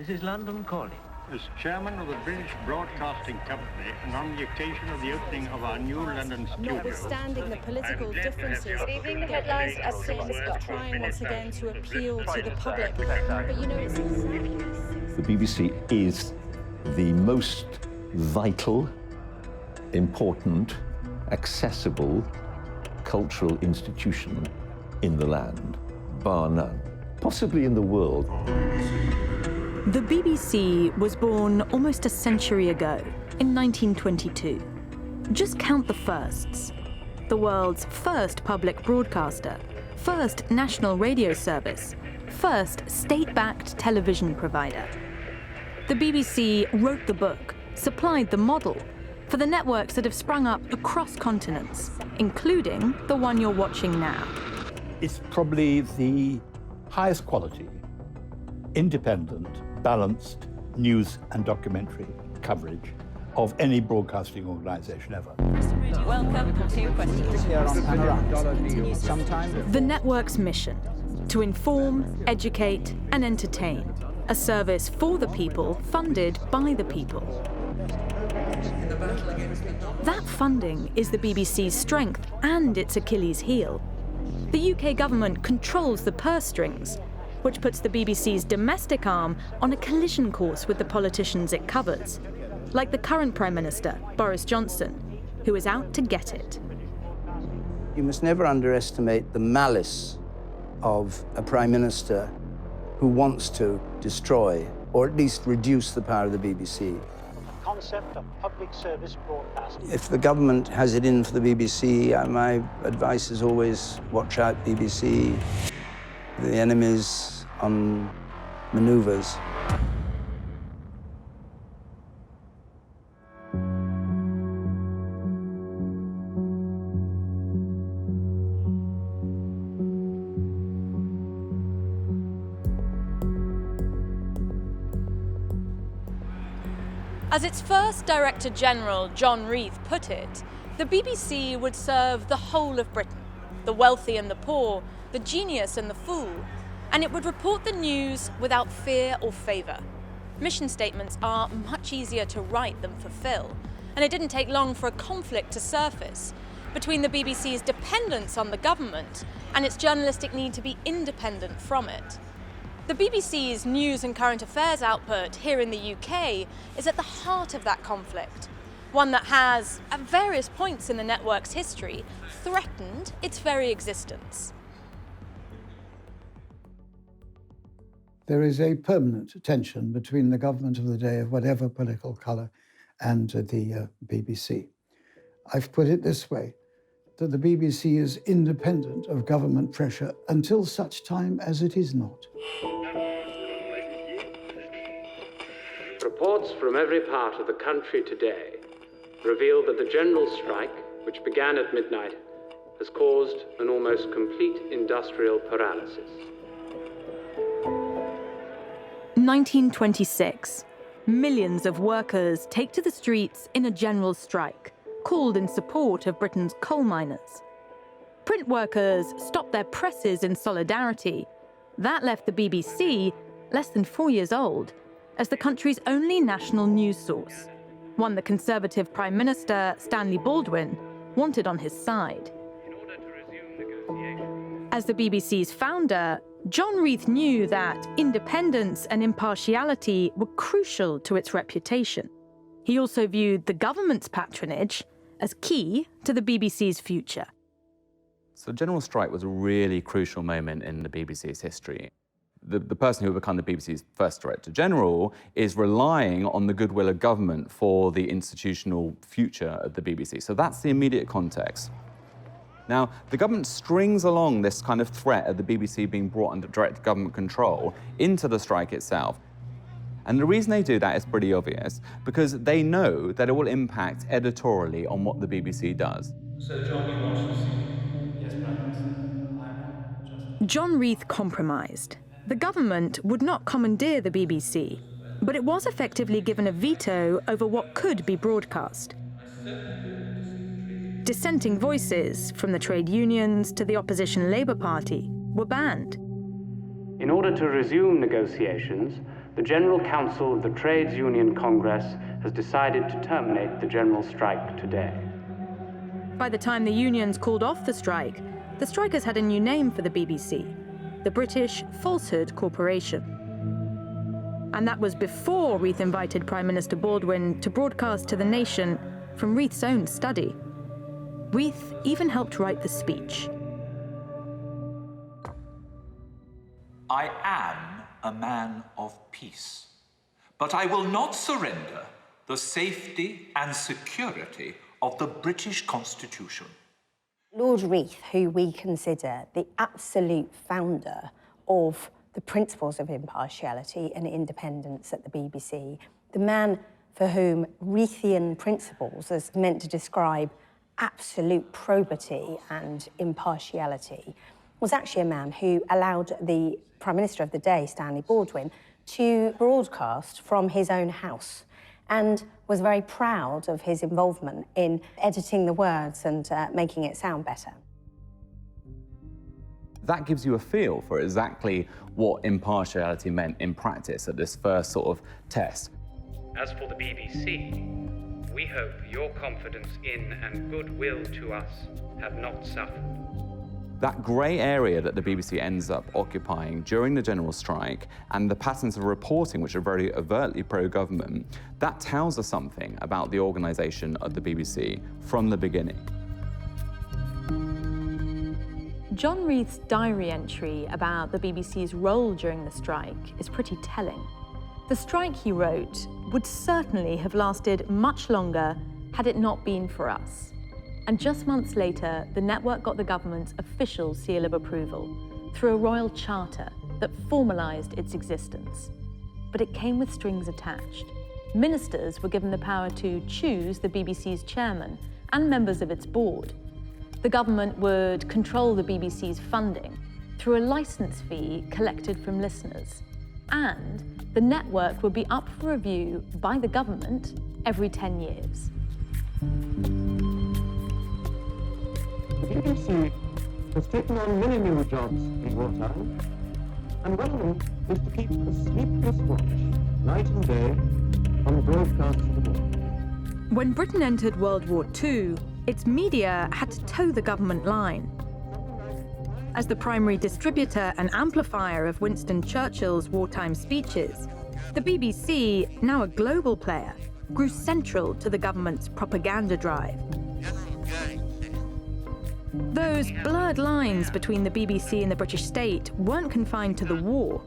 This is London calling. As chairman of the British Broadcasting Company, and on the occasion of the opening of our new London studio, notwithstanding the political differences, Good evening, the headlines are trying once again to appeal to the public. But you know, it's exactly the BBC is the most vital, important, accessible cultural institution in the land, bar none, possibly in the world. The BBC was born almost a century ago, in 1922. Just count the firsts. The world's first public broadcaster, first national radio service, first state-backed television provider. The BBC wrote the book, supplied the model, for the networks that have sprung up across continents, including the one you're watching now. It's probably the highest quality, independent, balanced news and documentary coverage of any broadcasting organisation ever. Welcome to Questions. The network's mission: to inform, educate and entertain. A service for the people, funded by the people. That funding is the BBC's strength and its Achilles heel. The UK government controls the purse strings, which puts the BBC's domestic arm on a collision course with the politicians it covers, like the current Prime Minister, Boris Johnson, who is out to get it. You must never underestimate the malice of a Prime Minister who wants to destroy, or at least reduce the power of the BBC. The concept of public service broadcasting. If the government has it in for the BBC, my advice is always watch out, BBC. The enemy's on manoeuvres. As its first Director General, John Reith, put it, the BBC would serve the whole of Britain, the wealthy and the poor, the genius and the fool, and it would report the news without fear or favour. Mission statements are much easier to write than fulfil, and it didn't take long for a conflict to surface between the BBC's dependence on the government and its journalistic need to be independent from it. The BBC's news and current affairs output here in the UK is at the heart of that conflict, one that has, at various points in the network's history, threatened its very existence. There is a permanent tension between the government of the day, of whatever political colour, and the BBC. I've put it this way, that the BBC is independent of government pressure until such time as it is not. Reports from every part of the country today reveal that the general strike, which began at midnight, has caused an almost complete industrial paralysis. 1926. Millions of workers take to the streets in a general strike, called in support of Britain's coal miners. Print workers stopped their presses in solidarity. That left the BBC, less than 4 years old, as the country's only national news source, one the Conservative Prime Minister, Stanley Baldwin, wanted on his side. As the BBC's founder, John Reith knew that independence and impartiality were crucial to its reputation. He also viewed the government's patronage as key to the BBC's future. So the general strike was a really crucial moment in the BBC's history. The person who would become the BBC's first Director General is relying on the goodwill of government for the institutional future of the BBC. So that's the immediate context. Now, the government strings along this kind of threat of the BBC being brought under direct government control into the strike itself. And the reason they do that is pretty obvious, because they know that it will impact editorially on what the BBC does. So, John, you want to see? Yes, Prime Minister. John Reith compromised. The government would not commandeer the BBC, but it was effectively given a veto over what could be broadcast. Dissenting voices, from the trade unions to the opposition Labour Party, were banned. In order to resume negotiations, the General Council of the Trades Union Congress has decided to terminate the general strike today. By the time the unions called off the strikers had a new name for the BBC, the British Falsehood Corporation. And that was before Reith invited Prime Minister Baldwin to broadcast to the nation from Reith's own study. Reith even helped write the speech. I am a man of peace, but I will not surrender the safety and security of the British Constitution. Lord Reith, who we consider the absolute founder of the principles of impartiality and independence at the BBC, the man for whom Reithian principles is meant to describe absolute probity and impartiality, was actually a man who allowed the Prime Minister of the day, Stanley Baldwin, to broadcast from his own house, and was very proud of his involvement in editing the words and making it sound better. That gives you a feel for exactly what impartiality meant in practice at this first sort of test. As for the BBC, we hope your confidence in and goodwill to us have not suffered. That grey area that the BBC ends up occupying during the general strike and the patterns of reporting, which are very overtly pro-government, that tells us something about the organisation of the BBC from the beginning. John Reith's diary entry about the BBC's role during the strike is pretty telling. The strike, he wrote, would certainly have lasted much longer had it not been for us. And just months later, the network got the government's official seal of approval through a royal charter that formalised its existence. But it came with strings attached. Ministers were given the power to choose the BBC's chairman and members of its board. The government would control the BBC's funding through a licence fee collected from listeners. And the network would be up for review by the government every 10 years. The BBC has taken on many new jobs in wartime, and one of them is to keep a sleepless watch, night and day, on the broadcasts of the war. When Britain entered World War II, its media had to toe the government line. As the primary distributor and amplifier of Winston Churchill's wartime speeches, the BBC, now a global player, grew central to the government's propaganda drive. Those blurred lines between the BBC and the British state weren't confined to the war.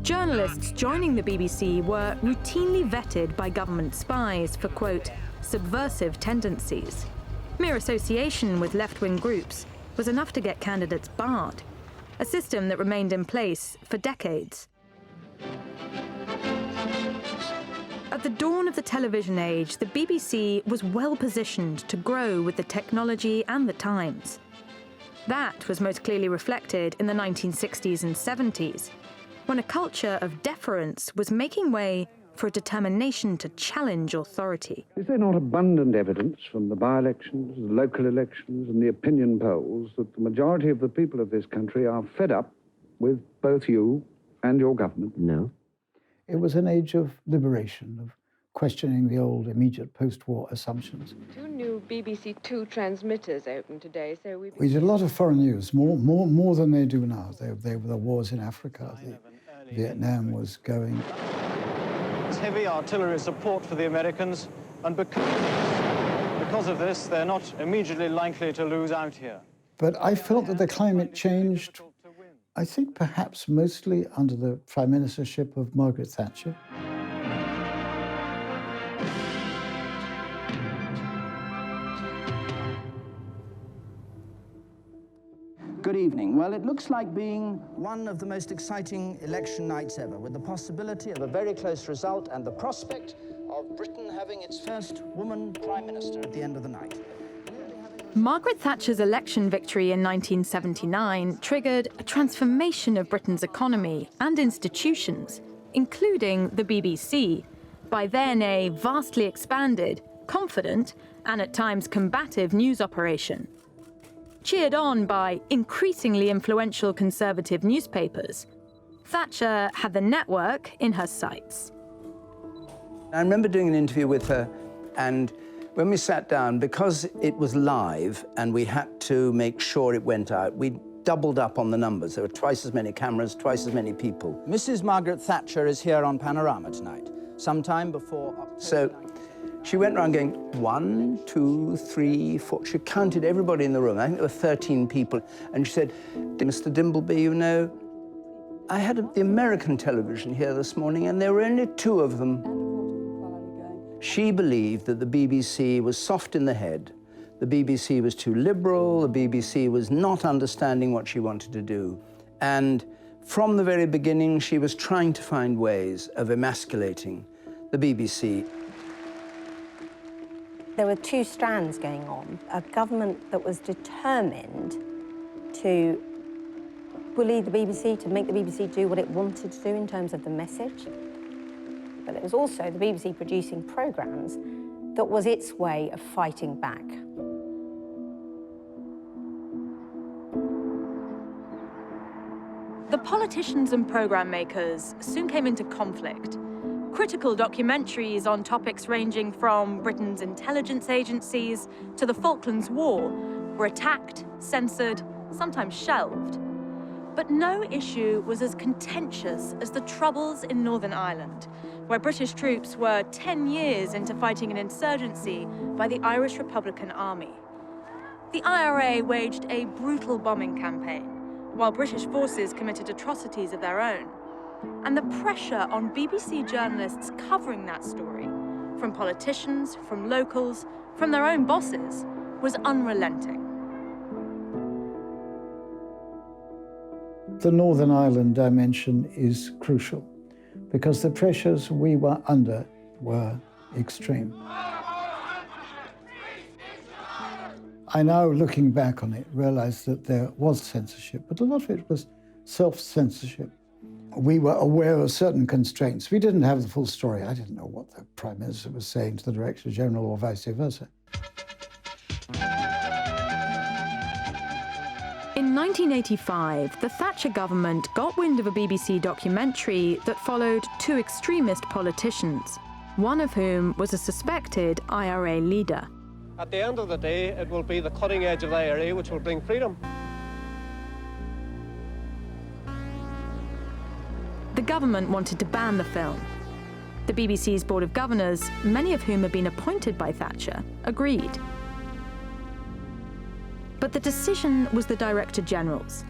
Journalists joining the BBC were routinely vetted by government spies for, quote, subversive tendencies. Mere association with left-wing groups was enough to get candidates barred, a system that remained in place for decades. At the dawn of the television age, the BBC was well positioned to grow with the technology and the times. That was most clearly reflected in the 1960s and 70s, when a culture of deference was making way for a determination to challenge authority. Is there not abundant evidence from the by-elections, the local elections and the opinion polls that the majority of the people of this country are fed up with both you and your government? No. It was an age of liberation, of questioning the old immediate post-war assumptions. 2 new BBC Two transmitters opened today, so we did a lot of foreign news, more than they do now. There were the wars in Africa, Vietnam was going. It's heavy artillery support for the Americans, and because of this, they're not immediately likely to lose out here. But I felt that the climate changed, I think perhaps mostly under the prime ministership of Margaret Thatcher. Good evening. Well, it looks like being one of the most exciting election nights ever, with the possibility of a very close result and the prospect of Britain having its first woman prime minister at the end of the night. Margaret Thatcher's election victory in 1979 triggered a transformation of Britain's economy and institutions, including the BBC, by then a vastly expanded, confident, and at times combative news operation. Cheered on by increasingly influential conservative newspapers, Thatcher had the network in her sights. I remember doing an interview with her, and when we sat down, because it was live and we had to make sure it went out, we doubled up on the numbers. There were twice as many cameras, twice as many people. Mrs. Margaret Thatcher is here on Panorama tonight, sometime before October. So she went around going, 1, 2, 3, 4. She counted everybody in the room. I think there were 13 people. And she said, Mr. Dimbleby, you know, I had the American television here this morning, and there were only 2 of them. She believed that the BBC was soft in the head. The BBC was too liberal. The BBC was not understanding what she wanted to do. And from the very beginning, she was trying to find ways of emasculating the BBC. There were 2 strands going on. A government that was determined to bully the BBC, to make the BBC do what it wanted to do in terms of the message. But it was also the BBC producing programmes that was its way of fighting back. The politicians and programme makers soon came into conflict. Critical documentaries on topics ranging from Britain's intelligence agencies to the Falklands War were attacked, censored, sometimes shelved. But no issue was as contentious as the troubles in Northern Ireland, where British troops were 10 years into fighting an insurgency by the Irish Republican Army. The IRA waged a brutal bombing campaign, while British forces committed atrocities of their own. And the pressure on BBC journalists covering that story, from politicians, from locals, from their own bosses, was unrelenting. The Northern Ireland dimension is crucial because the pressures we were under were extreme. I now, looking back on it, realize that there was censorship, but a lot of it was self-censorship. We were aware of certain constraints. We didn't have the full story. I didn't know what the Prime Minister was saying to the Director General or vice versa. In 1985, the Thatcher government got wind of a BBC documentary that followed 2 extremist politicians, one of whom was a suspected IRA leader. At the end of the day, it will be the cutting edge of the IRA which will bring freedom. The government wanted to ban the film. The BBC's Board of Governors, many of whom had been appointed by Thatcher, agreed. But the decision was the Director General's.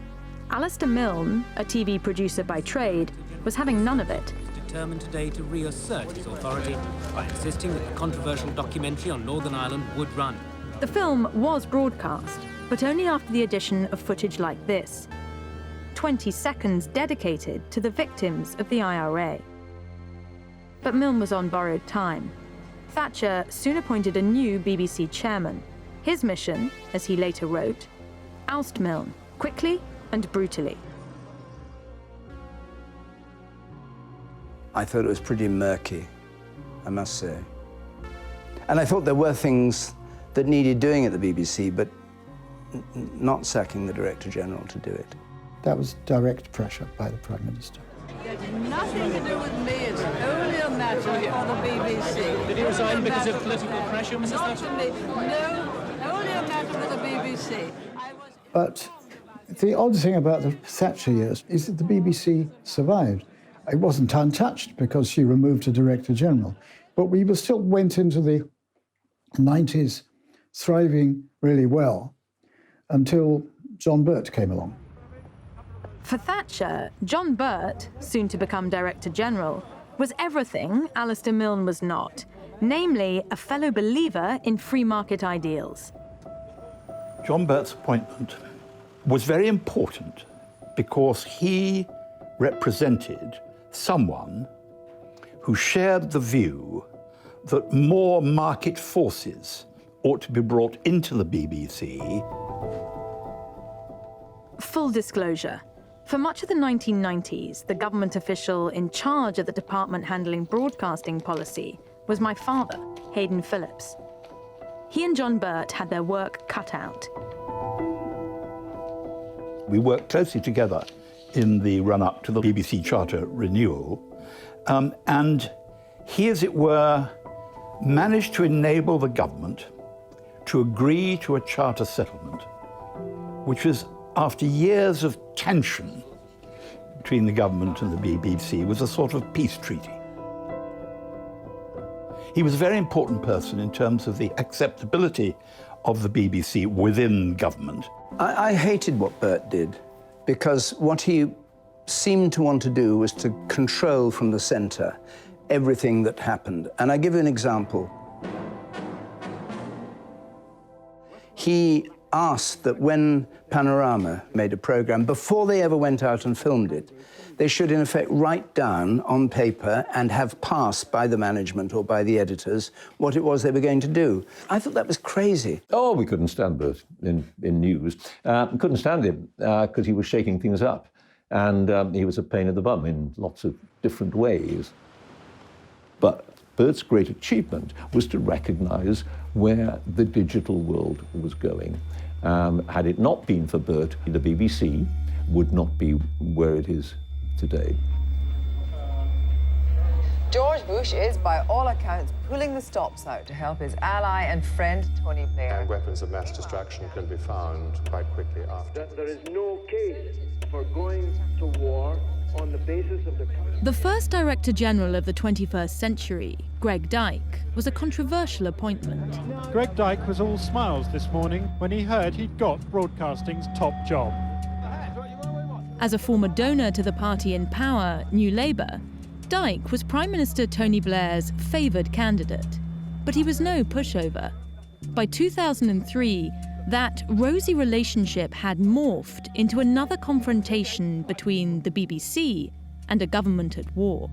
Alistair Milne, a TV producer by trade, was having none of it. Determined today to reassert his authority by insisting that the controversial documentary on Northern Ireland would run. The film was broadcast, but only after the addition of footage like this. 20 seconds dedicated to the victims of the IRA. But Milne was on borrowed time. Thatcher soon appointed a new BBC chairman. His mission, as he later wrote, oust Milne, quickly and brutally. I thought it was pretty murky, I must say. And I thought there were things that needed doing at the BBC, but not sacking the Director General to do it. That was direct pressure by the Prime Minister. It had nothing to do with me. It's only a matter for the BBC. Did he resign because of political pressure, Mrs. Thatcher? No, only a matter for the BBC. But the odd thing about the Thatcher years is that the BBC survived. It wasn't untouched because she removed a Director General, but we still went into the 90s thriving really well until John Birt came along. For Thatcher, John Birt, soon to become Director General, was everything Alistair Milne was not, namely a fellow believer in free market ideals. John Birt's appointment was very important because he represented someone who shared the view that more market forces ought to be brought into the BBC. Full disclosure. For much of the 1990s, the government official in charge of the department handling broadcasting policy was my father, Hayden Phillips. He and John Birt had their work cut out. We worked closely together in the run-up to the BBC Charter renewal, and he, as it were, managed to enable the government to agree to a charter settlement, which was, after years of tension between the government and the BBC, was a sort of peace treaty. He was a very important person in terms of the acceptability of the BBC within government. I hated what Bert did, because what he seemed to want to do was to control from the centre everything that happened. And I give you an example. He asked that when Panorama made a programme, before they ever went out and filmed it, they should, in effect, write down on paper and have passed by the management or by the editors what it was they were going to do. I thought that was crazy. Oh, we couldn't stand Bert in news. Couldn't stand him because he was shaking things up. And he was a pain in the bum in lots of different ways. But Bert's great achievement was to recognise where the digital world was going. Had it not been for Bert, the BBC would not be where it is today. George Bush is, by all accounts, pulling the stops out to help his ally and friend, Tony Blair. And weapons of mass destruction can be found quite quickly after. There is no case for going to war on the basis of the... The first Director General of the 21st century, Greg Dyke, was a controversial appointment. Greg Dyke was all smiles this morning when he heard he'd got broadcasting's top job. As a former donor to the party in power, New Labour, Dyke was Prime Minister Tony Blair's favoured candidate. But he was no pushover. By 2003, that rosy relationship had morphed into another confrontation between the BBC and a government at war.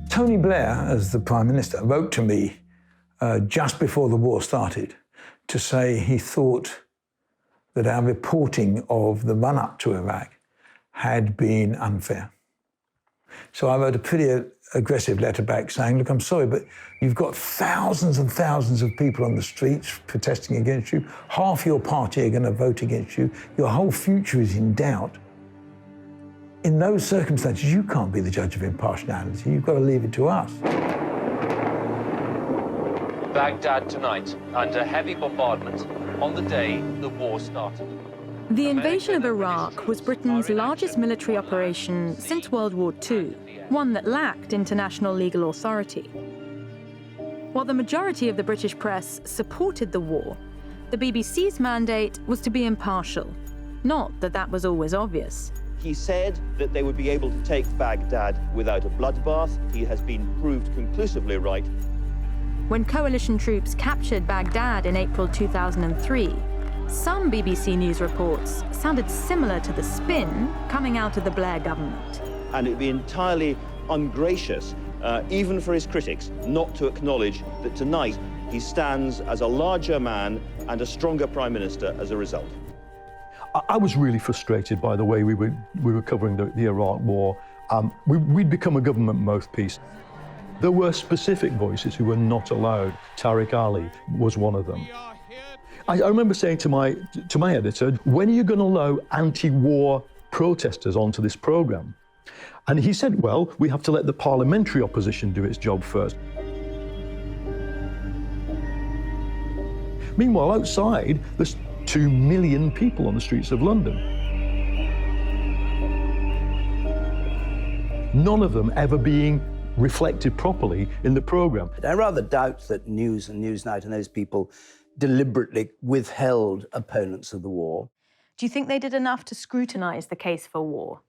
Tony Blair, as the Prime Minister, wrote to me just before the war started to say he thought that our reporting of the run-up to Iraq had been unfair. So I wrote a pretty aggressive letter back saying, look, I'm sorry, but you've got thousands and thousands of people on the streets protesting against you. Half your party are going to vote against you. Your whole future is in doubt. In those circumstances, you can't be the judge of impartiality. You've got to leave it to us. Baghdad tonight, under heavy bombardment, on the day the war started. The invasion of Iraq was Britain's largest military operation since World War II, one that lacked international legal authority. While the majority of the British press supported the war, the BBC's mandate was to be impartial. Not that that was always obvious. He said that they would be able to take Baghdad without a bloodbath. He has been proved conclusively right. When coalition troops captured Baghdad in April 2003, some BBC News reports sounded similar to the spin coming out of the Blair government. And it would be entirely ungracious, even for his critics, not to acknowledge that tonight he stands as a larger man and a stronger Prime Minister as a result. I was really frustrated by the way we were covering the Iraq War. We'd become a government mouthpiece. There were specific voices who were not allowed. Tariq Ali was one of them. I remember saying to my editor, when are you going to allow anti-war protesters onto this programme? And he said, well, we have to let the parliamentary opposition do its job first. Meanwhile, outside, there's 2 million people on the streets of London. None of them ever being reflected properly in the programme. I rather doubt that News and Newsnight and those people deliberately withheld opponents of the war. Do you think they did enough to scrutinise the case for war?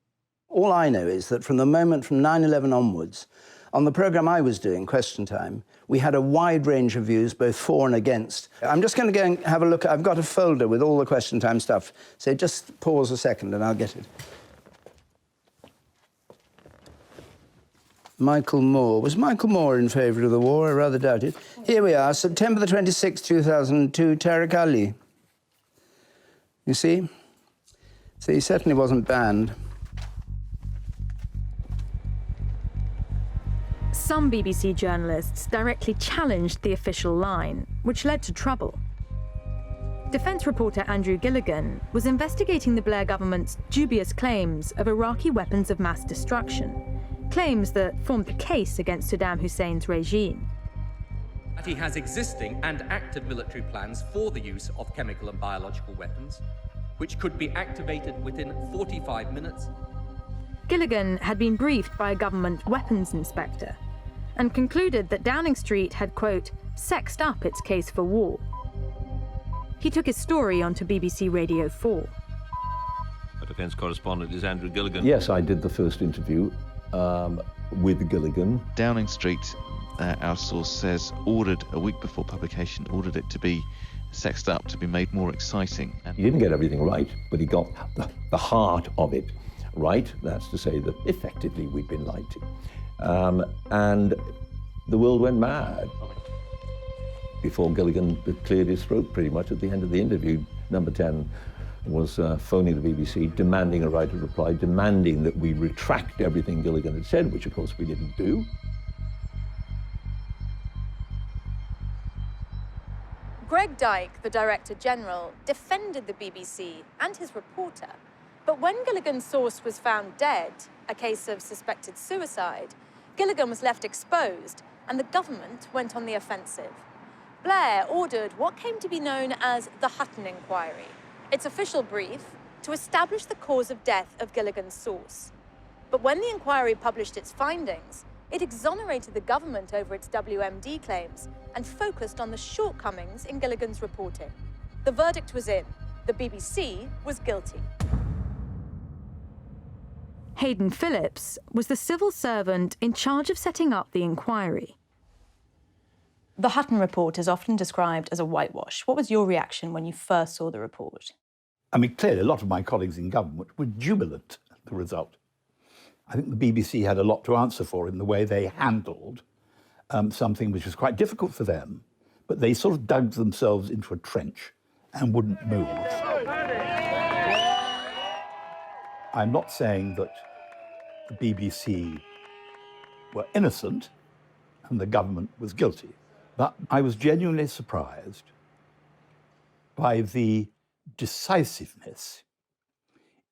All I know is that from the moment from 9/11 onwards, on the programme I was doing, Question Time, we had a wide range of views, both for and against. I'm just going to go and have a look. I've got a folder with all the Question Time stuff, so just pause a second and I'll get it. Michael Moore. Was Michael Moore in favour of the war? I rather doubt it. Here we are, September the 26th, 2002, Tariq Ali. You see? So he certainly wasn't banned. Some BBC journalists directly challenged the official line, which led to trouble. Defence reporter Andrew Gilligan was investigating the Blair government's dubious claims of Iraqi weapons of mass destruction, claims that formed the case against Saddam Hussein's regime. That he has existing and active military plans for the use of chemical and biological weapons, which could be activated within 45 minutes. Gilligan had been briefed by a government weapons inspector and concluded that Downing Street had, quote, sexed up its case for war. He took his story onto BBC Radio 4. Our defence correspondent is Andrew Gilligan. Yes, I did the first interview with Gilligan. Downing Street, our source says, ordered a week before publication, ordered it to be sexed up, to be made more exciting. He didn't get everything right, but he got the heart of it right. That's to say that effectively we'd been lied to. And the world went mad. Before Gilligan cleared his throat pretty much at the end of the interview, number 10 was phoning the BBC, demanding a right of reply, demanding that we retract everything Gilligan had said, which of course we didn't do. Greg Dyke, the Director General, defended the BBC and his reporter. But when Gilligan's source was found dead, a case of suspected suicide, Gilligan was left exposed and the government went on the offensive. Blair ordered what came to be known as the Hutton Inquiry, its official brief to establish the cause of death of Gilligan's source. But when the inquiry published its findings, it exonerated the government over its WMD claims and focused on the shortcomings in Gilligan's reporting. The verdict was in. The BBC was guilty. Hayden Phillips was the civil servant in charge of setting up the inquiry. The Hutton report is often described as a whitewash. What was your reaction when you first saw the report? I mean, clearly, a lot of my colleagues in government were jubilant at the result. I think the BBC had a lot to answer for in the way they handled something which was quite difficult for them, but they sort of dug themselves into a trench and wouldn't move. I'm not saying that the BBC were innocent and the government was guilty, but I was genuinely surprised by the decisiveness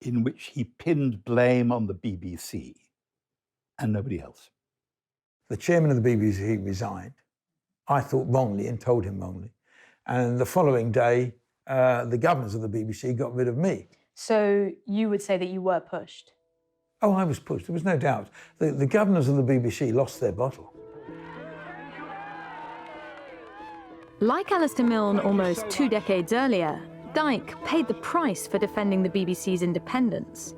in which he pinned blame on the BBC and nobody else. The chairman of the BBC resigned, I thought wrongly and told him wrongly. And the following day, the governors of the BBC got rid of me. So you would say that you were pushed? Oh, I was pushed, there was no doubt. The governors of the BBC lost their bottle. Like Alistair Milne almost 2 decades earlier, Dyke paid the price for defending the BBC's independence.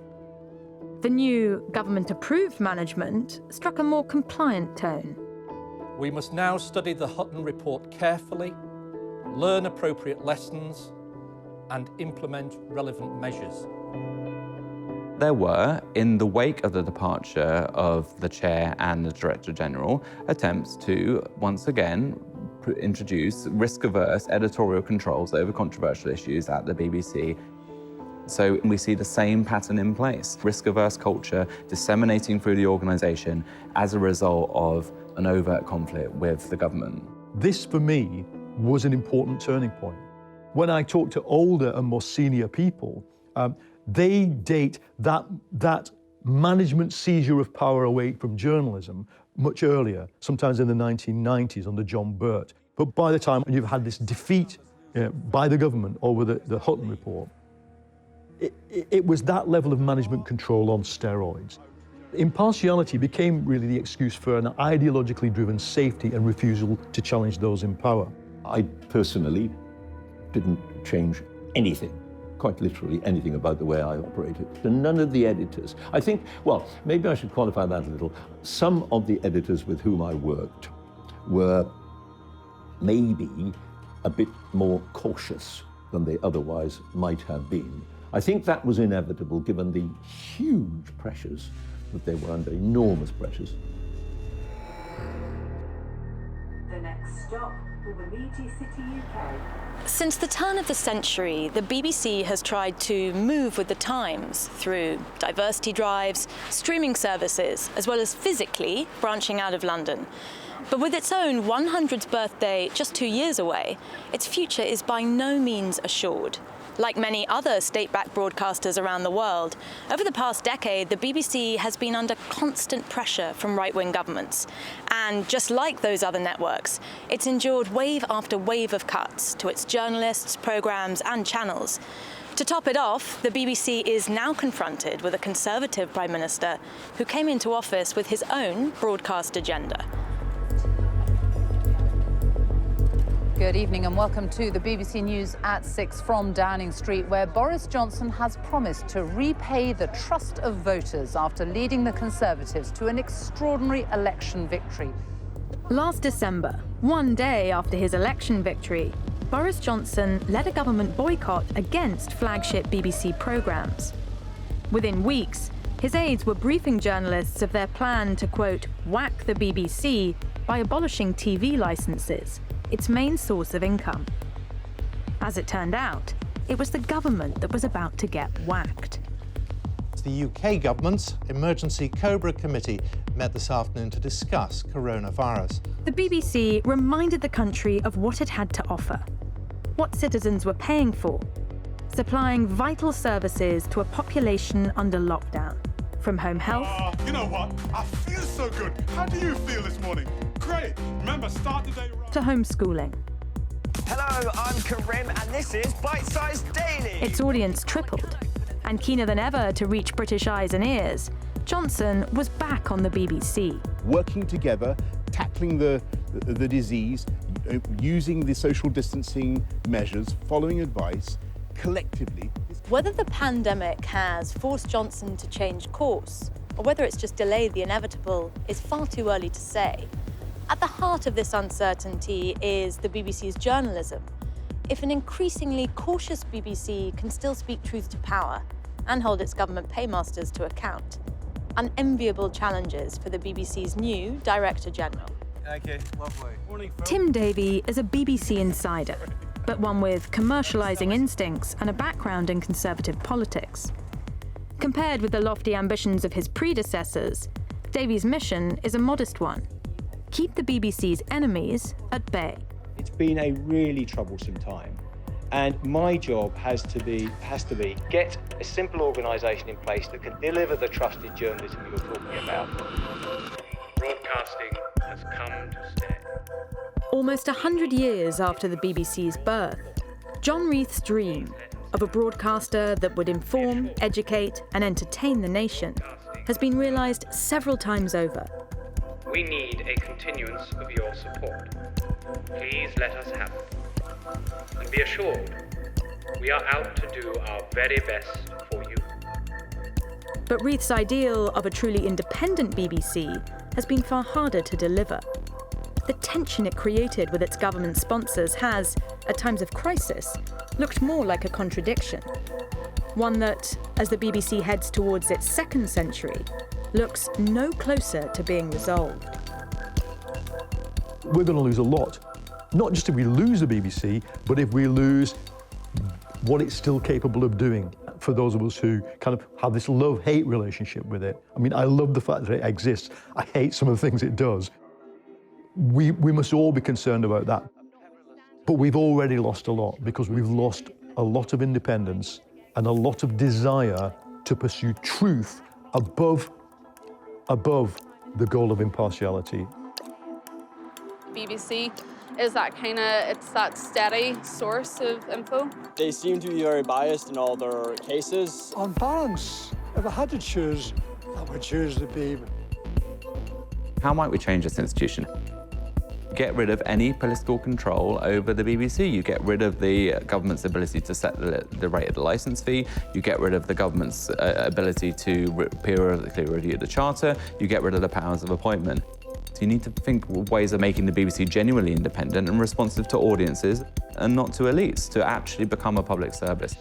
The new government-approved management struck a more compliant tone. We must now study the Hutton report carefully, learn appropriate lessons, and implement relevant measures. There were, in the wake of the departure of the chair and the Director General, attempts to, once again, introduce risk-averse editorial controls over controversial issues at the BBC. So we see the same pattern in place, risk-averse culture disseminating through the organisation as a result of an overt conflict with the government. This, for me, was an important turning point. When I talk to older and more senior people, they date that management seizure of power away from journalism much earlier, sometimes in the 1990s under John Birt. But by the time you've had this defeat by the government over the Hutton report, it was that level of management control on steroids. Impartiality became really the excuse for an ideologically driven safety and refusal to challenge those in power. I personally didn't change anything, quite literally anything about the way I operated. And none of the editors. I think, well, maybe I should qualify that a little. Some of the editors with whom I worked were maybe a bit more cautious than they otherwise might have been. I think that was inevitable given the huge pressures that they were under, enormous pressures. The next stop will be Media City, UK. Since the turn of the century, the BBC has tried to move with the times through diversity drives, streaming services, as well as physically branching out of London. But with its own 100th birthday just 2 years away, its future is by no means assured. Like many other state-backed broadcasters around the world, over the past decade, the BBC has been under constant pressure from right-wing governments. And just like those other networks, it's endured wave after wave of cuts to its journalists, programmes and channels. To top it off, the BBC is now confronted with a Conservative Prime Minister who came into office with his own broadcast agenda. Good evening and welcome to the BBC News at 6 from Downing Street, where Boris Johnson has promised to repay the trust of voters after leading the Conservatives to an extraordinary election victory. Last December, one day after his election victory, Boris Johnson led a government boycott against flagship BBC programmes. Within weeks, his aides were briefing journalists of their plan to, quote, whack the BBC by abolishing TV licences, its main source of income. As it turned out, it was the government that was about to get whacked. The UK government's Emergency Cobra Committee met this afternoon to discuss coronavirus. The BBC reminded the country of what it had to offer, what citizens were paying for, supplying vital services to a population under lockdown, from home health... you know what? I feel so good. How do you feel this morning? Great. Remember, start the day right. ...to homeschooling. Hello, I'm Karim, and this is Bite Size Daily. Its audience tripled, and keener than ever to reach British eyes and ears, Johnson was back on the BBC. Working together, tackling the disease, using the social distancing measures, following advice, collectively. Whether the pandemic has forced Johnson to change course, or whether it's just delayed the inevitable, is far too early to say. At the heart of this uncertainty is the BBC's journalism. If an increasingly cautious BBC can still speak truth to power and hold its government paymasters to account, unenviable challenges for the BBC's new Director General. Okay, lovely. Morning, folks. Tim Davie is a BBC insider, but one with commercialising instincts and a background in Conservative politics. Compared with the lofty ambitions of his predecessors, Davie's mission is a modest one: keep the BBC's enemies at bay. It's been a really troublesome time, and my job has to be get a simple organisation in place that can deliver the trusted journalism you're talking about. Broadcasting has come to stay. Almost 100 years after the BBC's birth, John Reith's dream of a broadcaster that would inform, educate and entertain the nation has been realised several times over. We need a continuance of your support. Please let us have it. And be assured, we are out to do our very best for you. But Reith's ideal of a truly independent BBC has been far harder to deliver. The tension it created with its government sponsors has, at times of crisis, looked more like a contradiction. One that, as the BBC heads towards its second century, looks no closer to being resolved. We're going to lose a lot. Not just if we lose the BBC, but if we lose what it's still capable of doing. For those of us who kind of have this love-hate relationship with it. I mean, I love the fact that it exists. I hate some of the things it does. We must all be concerned about that. But we've already lost a lot because we've lost a lot of independence and a lot of desire to pursue truth above the goal of impartiality. BBC is that it's that steady source of info. They seem to be very biased in all their cases. On balance, if I had to choose, I would choose the Beeb. How might we change this institution? Get rid of any political control over the BBC. You get rid of the government's ability to set the rate of the licence fee. You get rid of the government's ability to periodically review the charter. You get rid of the powers of appointment. So you need to think of ways of making the BBC genuinely independent and responsive to audiences and not to elites, to actually become a public service.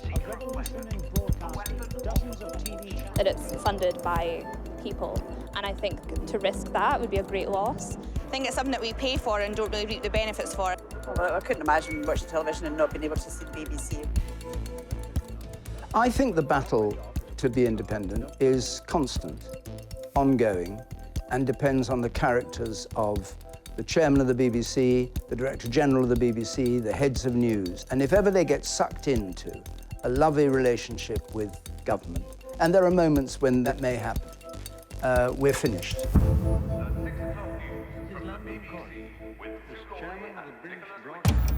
That it's funded by people, and I think to risk that would be a great loss. I think it's something that we pay for and don't really reap the benefits for. Well, I couldn't imagine watching television and not being able to see the BBC. I think the battle to be independent is constant, ongoing, and depends on the characters of the chairman of the BBC, the director general of the BBC, the heads of news. And if ever they get sucked into a lovely relationship with government, and there are moments when that may happen, we're finished. BBC with chairman of the British Broadcasting